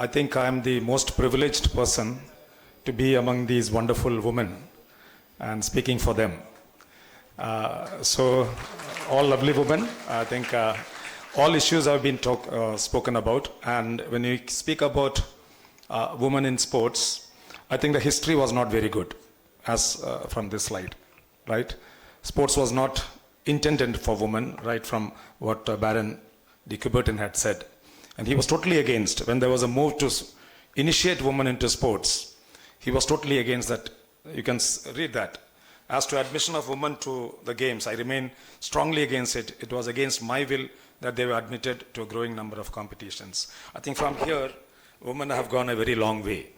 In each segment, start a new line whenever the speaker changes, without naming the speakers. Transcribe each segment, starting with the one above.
I think I am the most privileged person to be among these wonderful women and speaking for them. So, all lovely women, I think all issues have been spoken about. And when you speak about women in sports, I think the history was not very good, as from this slide, right? Sports was not intended for women, right, from what Baron de Coubertin had said. And he was totally against, when there was a move to initiate women into sports, he was totally against that. You can read that. As to admission of women to the games, I remain strongly against it. It was against my will that they were admitted to a growing number of competitions. I think from here, women have gone a very long way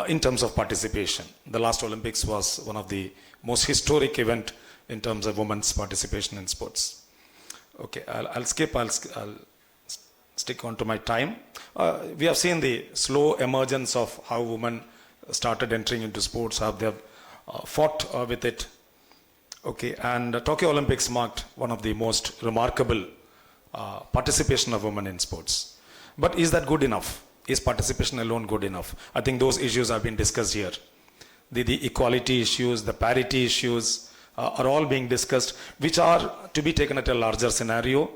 in terms of participation. The last Olympics was one of the most historic event in terms of women's participation in sports. Okay, I'll skip, I'll stick on to my time. We have seen the slow emergence of how women started entering into sports, how they have fought with it. Okay, and Tokyo Olympics marked one of the most remarkable participation of women in sports. But is that good enough? Is participation alone good enough? I think those issues have been discussed here. The equality issues, the parity issues are all being discussed, which are to be taken at a larger scenario,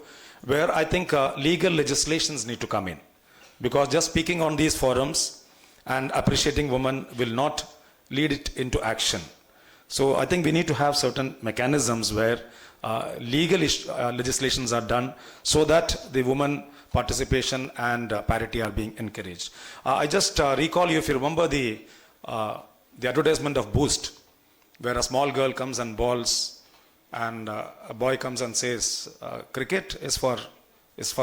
where I think legal legislations need to come in. Because just speaking on these forums and appreciating women will not lead it into action. So I think we need to have certain mechanisms where legal legislations are done so that the women participation and parity are being encouraged. I just recall you, if you remember the advertisement of Boost, where a small girl comes and bowls and a boy comes and says, cricket is for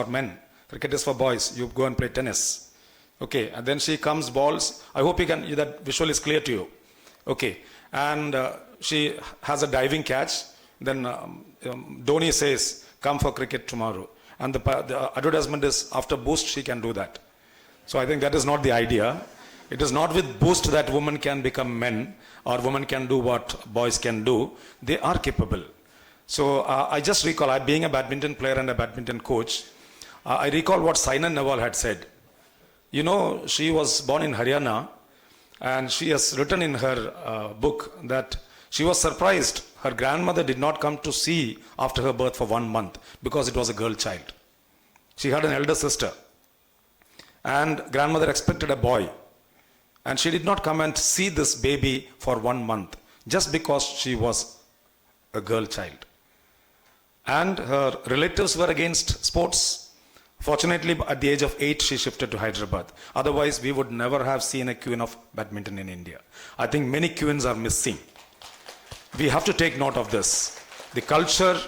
men, cricket is for boys, you go and play tennis. Okay, and then she comes, bowls. I hope that visual is clear to you. Okay, and she has a diving catch. Then Dhoni says, come for cricket tomorrow. And the advertisement is, after Boost, she can do that. So I think that is not the idea. It is not with Boost that women can become men or women can do what boys can do. They are capable. So I just recall, being a badminton player and a badminton coach, I recall what Saina Nehwal had said. You know, she was born in Haryana, and she has written in her book that she was surprised her grandmother did not come to see after her birth for 1 month because it was a girl child. She had an elder sister, and grandmother expected a boy, and she did not come and see this baby for 1 month just because she was a girl child. And her relatives were against sports. Fortunately, at the age of 8, she shifted to Hyderabad. Otherwise, we would never have seen a queen of badminton in India. I think many queens are missing. We have to take note of this. The culture,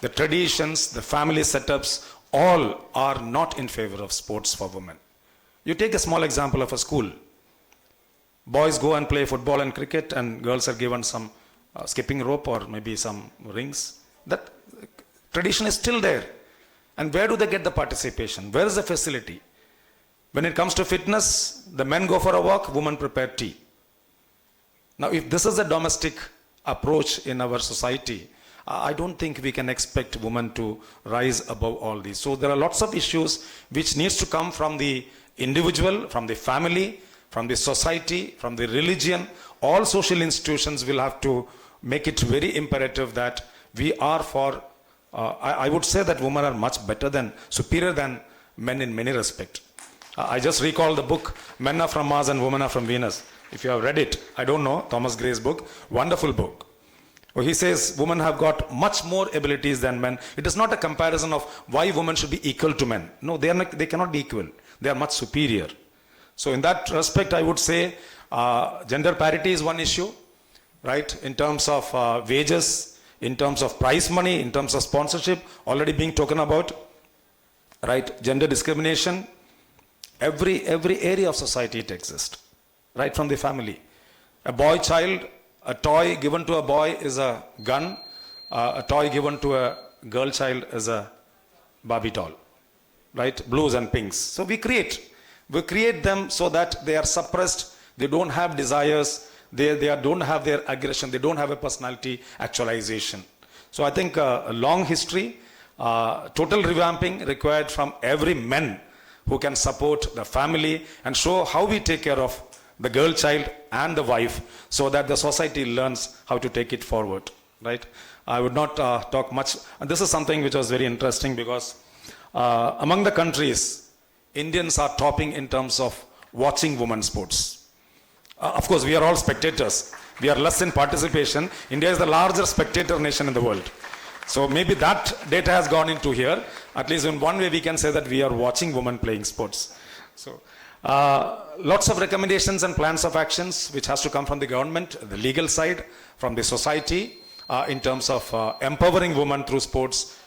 the traditions, the family setups, all are not in favor of sports for women. You take a small example of a school. Boys go and play football and cricket, and girls are given some skipping rope or maybe some rings. That tradition is still there. And where do they get the participation? Where is the facility? When it comes to fitness, the men go for a walk, women prepare tea. Now, if this is a domestic approach in our society, I don't think we can expect women to rise above all these. So there are lots of issues which needs to come from the individual, from the family, from the society, from the religion. All social institutions will have to make it very imperative that we are for I would say that women are much better than, superior than men in many respects. I just recall the book, Men Are From Mars and Women Are From Venus. If you have read it, I don't know, Thomas Gray's book, wonderful book. Well, he says women have got much more abilities than men. It is not a comparison of why women should be equal to men. No, they cannot be equal. They are much superior. So in that respect, I would say gender parity is one issue, right? In terms of wages, in terms of prize money, in terms of sponsorship, already being talked about, right? Gender discrimination, every area of society it exists, right from the family. A boy child, a toy given to a boy is a gun, a toy given to a girl child is a Barbie doll, right? Blues and pinks. So we create them so that they are suppressed, they don't have desires, they don't have their aggression, they don't have a personality actualization. So I think a long history, total revamping required from every man who can support the family and show how we take care of the girl child and the wife so that the society learns how to take it forward, right? I would not talk much. And this is something which was very interesting because among the countries, Indians are topping in terms of watching women's sports. Of course, we are all spectators. We are less in participation. India is the largest spectator nation in the world. So maybe that data has gone into here. At least in one way we can say that we are watching women playing sports. So lots of recommendations and plans of actions which has to come from the government, the legal side, from the society in terms of empowering women through sports